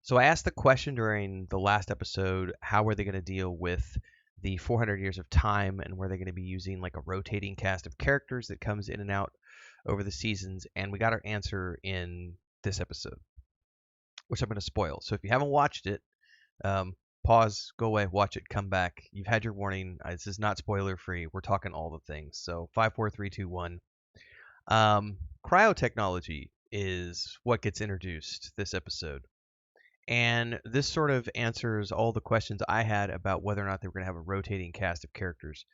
So I asked the question during the last episode, how were they going to deal with the 400 years of time, and were they going to be using like a rotating cast of characters that comes in and out over the seasons? And we got our answer in this episode, which I'm going to spoil. So if you haven't watched it, pause, go away, watch it, come back. You've had your warning. This is not spoiler free. We're talking all the things. So 5, 4, 3, 2, 1. Cryotechnology is what gets introduced this episode. And this sort of answers all the questions I had about whether or not they were going to have a rotating cast of characters,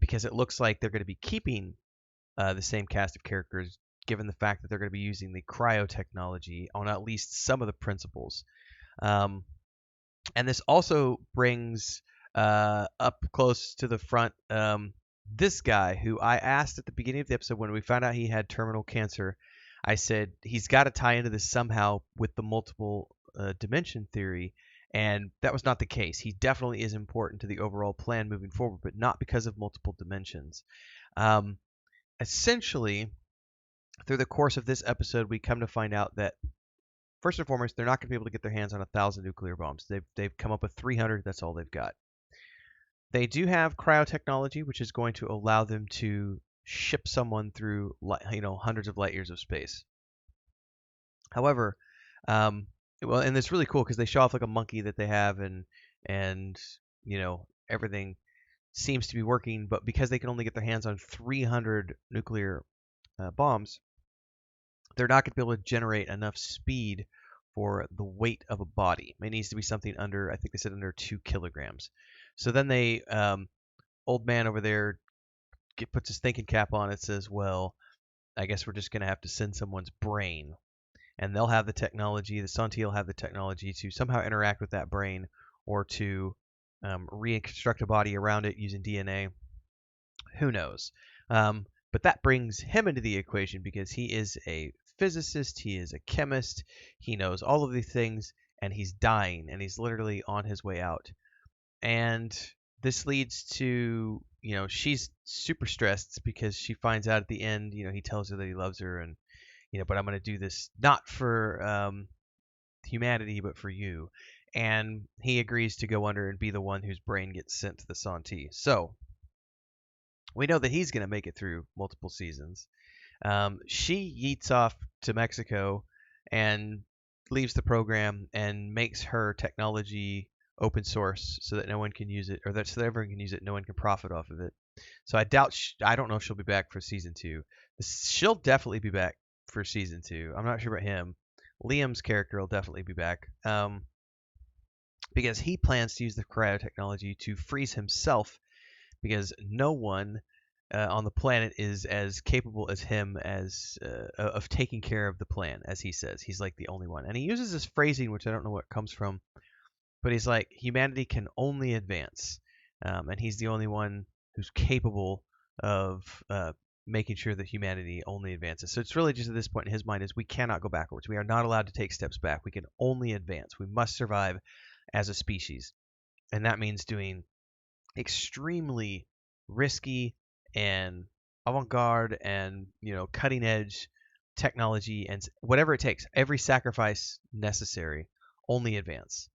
because it looks like they're going to be keeping the same cast of characters, given the fact that they're going to be using the cryotechnology on at least some of the principles. Um, and this also brings up close to the front this guy who I asked at the beginning of the episode when we found out he had terminal cancer. I said he's got to tie into this somehow with the multiple dimension theory, and that was not the case. He definitely is important to the overall plan moving forward, but not because of multiple dimensions. Essentially, through the course of this episode, we come to find out that first and foremost, they're not going to be able to get their hands on 1,000 nuclear bombs. They've come up with 300. That's all they've got. They do have cryotechnology, which is going to allow them to ship someone through, hundreds of light years of space. However, well, and it's really cool because they show off like a monkey that they have, and everything seems to be working, but because they can only get their hands on 300 nuclear bombs, they're not going to be able to generate enough speed for the weight of a body. It needs to be something under, I think they said under 2 kilograms. So then they, old man over there puts his thinking cap on. It says, well, I guess we're just going to have to send someone's brain, and they'll have the technology. The Santi will have the technology to somehow interact with that brain, or to reconstruct a body around it using DNA. Who knows? But that brings him into the equation because he is a physicist, he is a chemist, he knows all of these things, and he's dying, and he's literally on his way out. And this leads to, she's super stressed because she finds out at the end, he tells her that he loves her, and, but I'm going to do this not for humanity, but for you. And he agrees to go under and be the one whose brain gets sent to the Santi. So we know that he's going to make it through multiple seasons. She yeets off to Mexico and leaves the program and makes her technology open source so that no one can use it, or that so that everyone can use it, no one can profit off of it. So I don't know if she'll be back for season 2. She'll definitely be back for season 2. I'm not sure about him. Liam's character will definitely be back, because he plans to use the cryotechnology to freeze himself, because no one on the planet is as capable as him as of taking care of the plan, as he says. He's like the only one, and he uses this phrasing, which I don't know what it comes from, but he's like, humanity can only advance, and he's the only one who's capable of making sure that humanity only advances. So it's really just at this point in his mind is we cannot go backwards. We are not allowed to take steps back. We can only advance. We must survive as a species, and that means doing extremely risky and avant-garde and cutting edge technology, and whatever it takes, every sacrifice necessary, only advance.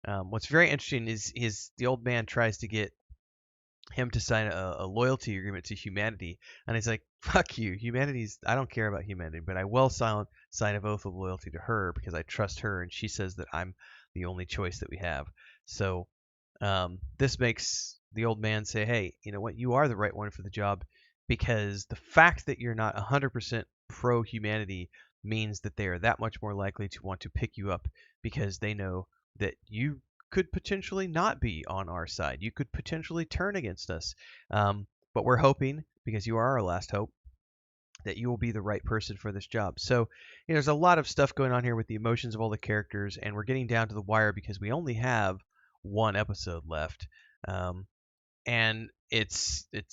What's very interesting is the old man tries to get him to sign a loyalty agreement to humanity, and he's like, fuck you, I don't care about humanity, but I will sign an oath of loyalty to her because I trust her, and she says that I'm the only choice that we have. So this makes the old man say, hey, you know what, you are the right one for the job, because the fact that you're not 100% pro-humanity means that they are that much more likely to want to pick you up, because they know that you could potentially not be on our side. You could potentially turn against us. But we're hoping, because you are our last hope, that you will be the right person for this job. So there's a lot of stuff going on here with the emotions of all the characters, and we're getting down to the wire because we only have one episode left, and it's going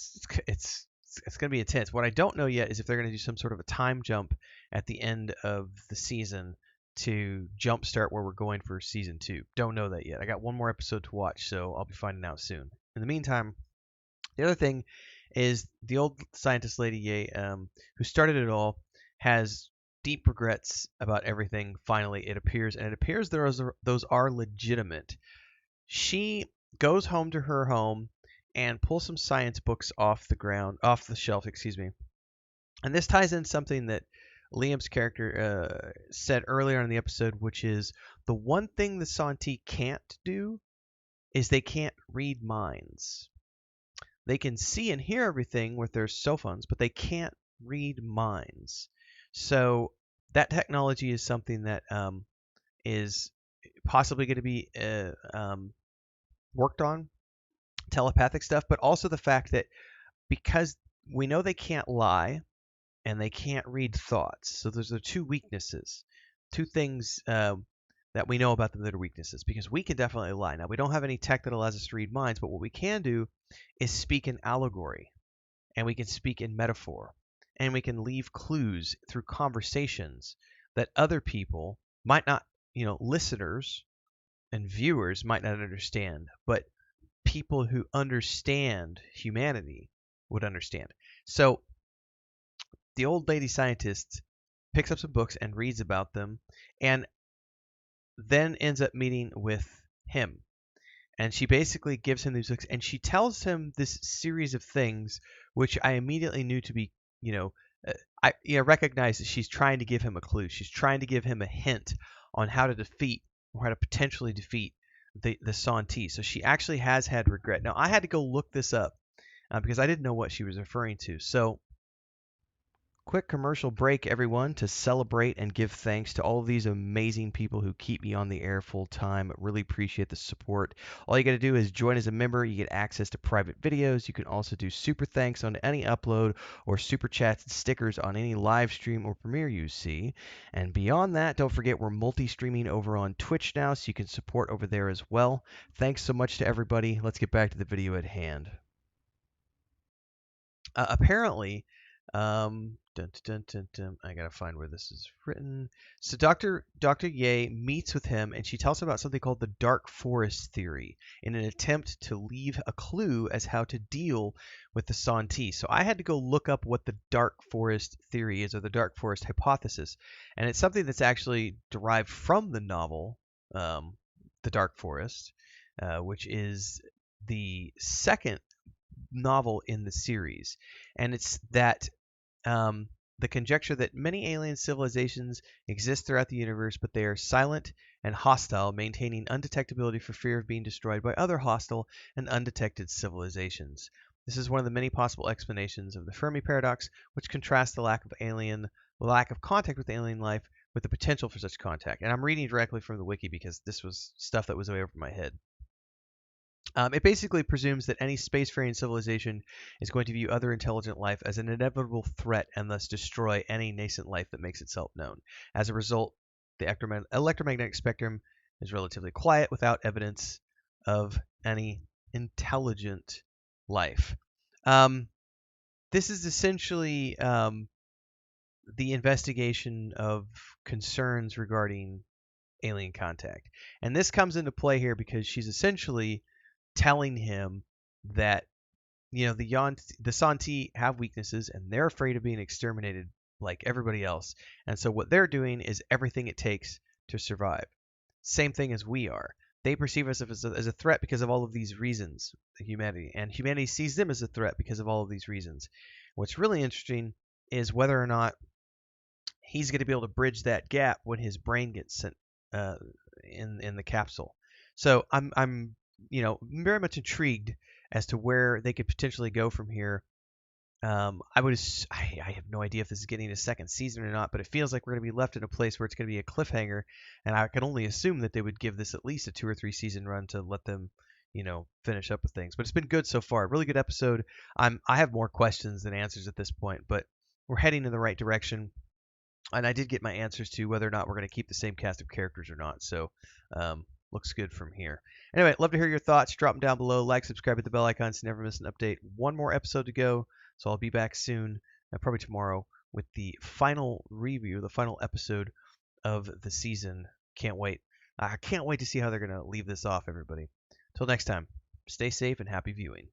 to be intense. What I don't know yet is if they're going to do some sort of a time jump at the end of the season to jumpstart where we're going for season 2. Don't know that yet. I got one more episode to watch, so I'll be finding out soon. In the meantime, the other thing is the old scientist lady, who started it all, has deep regrets about everything. Finally, it appears, and it appears those are legitimate. She goes home to her home and pulls some science books off the shelf, excuse me. And this ties in something that Liam's character said earlier in the episode, which is the one thing the Santi can't do is they can't read minds. They can see and hear everything with their cell phones, but they can't read minds. So that technology is something that is possibly going to be worked on, telepathic stuff, but also the fact that because we know they can't lie and they can't read thoughts. So those are two weaknesses, two things that we know about them that are weaknesses, because we can definitely lie. Now, we don't have any tech that allows us to read minds, but what we can do is speak in allegory, and we can speak in metaphor, and we can leave clues through conversations that other people might not, listeners and viewers might not understand, but people who understand humanity would understand. So the old lady scientist picks up some books and reads about them, and then ends up meeting with him. And she basically gives him these books, and she tells him this series of things, which I immediately knew to be, I recognize that she's trying to give him a clue. She's trying to give him a hint on how to defeat, or how to potentially defeat the Santi. So she actually has had regret. Now, I had to go look this up because I didn't know what she was referring to. So quick commercial break, everyone, to celebrate and give thanks to all of these amazing people who keep me on the air full time. Really appreciate the support. All you got to do is join as a member. You get access to private videos. You can also do super thanks on any upload, or super chats and stickers on any live stream or premiere you see. And beyond that, don't forget we're multi-streaming over on Twitch now, so you can support over there as well. Thanks so much to everybody. Let's get back to the video at hand. Apparently, I gotta find where this is written. So Dr. Ye meets with him, and she tells him about something called the dark forest theory, in an attempt to leave a clue as how to deal with the Santi. So I had to go look up what the dark forest theory is, or the dark forest hypothesis, and it's something that's actually derived from the novel, The Dark Forest, which is the second novel in the series, and it's that the conjecture that many alien civilizations exist throughout the universe, but they are silent and hostile, maintaining undetectability for fear of being destroyed by other hostile and undetected civilizations. This is one of the many possible explanations of the Fermi paradox, which contrasts the lack of contact with alien life with the potential for such contact. And I'm reading directly from the wiki because this was stuff that was way over my head. It basically presumes that any spacefaring civilization is going to view other intelligent life as an inevitable threat and thus destroy any nascent life that makes itself known. As a result, the electromagnetic spectrum is relatively quiet without evidence of any intelligent life. This is essentially the investigation of concerns regarding alien contact. And this comes into play here because she's essentially telling him that the Santi have weaknesses and they're afraid of being exterminated like everybody else. And so what they're doing is everything it takes to survive. Same thing as we are. They perceive us as a threat because of all of these reasons, humanity, and humanity sees them as a threat because of all of these reasons. What's really interesting is whether or not he's going to be able to bridge that gap when his brain gets sent in the capsule. So I'm very much intrigued as to where they could potentially go from here. I have no idea if this is getting a second season or not, but it feels like we're going to be left in a place where it's going to be a cliffhanger, and I can only assume that they would give this at least a 2 or 3 season run to let them, finish up with things. But it's been good so far. Really good episode. I have more questions than answers at this point, but we're heading in the right direction. And I did get my answers to whether or not we're going to keep the same cast of characters or not. So, looks good from here. Anyway, love to hear your thoughts. Drop them down below. Like, subscribe, hit the bell icon so you never miss an update. One more episode to go, so I'll be back soon, probably tomorrow, with the final review, the final episode of the season. Can't wait. I can't wait to see how they're going to leave this off, everybody. Till next time, stay safe and happy viewing.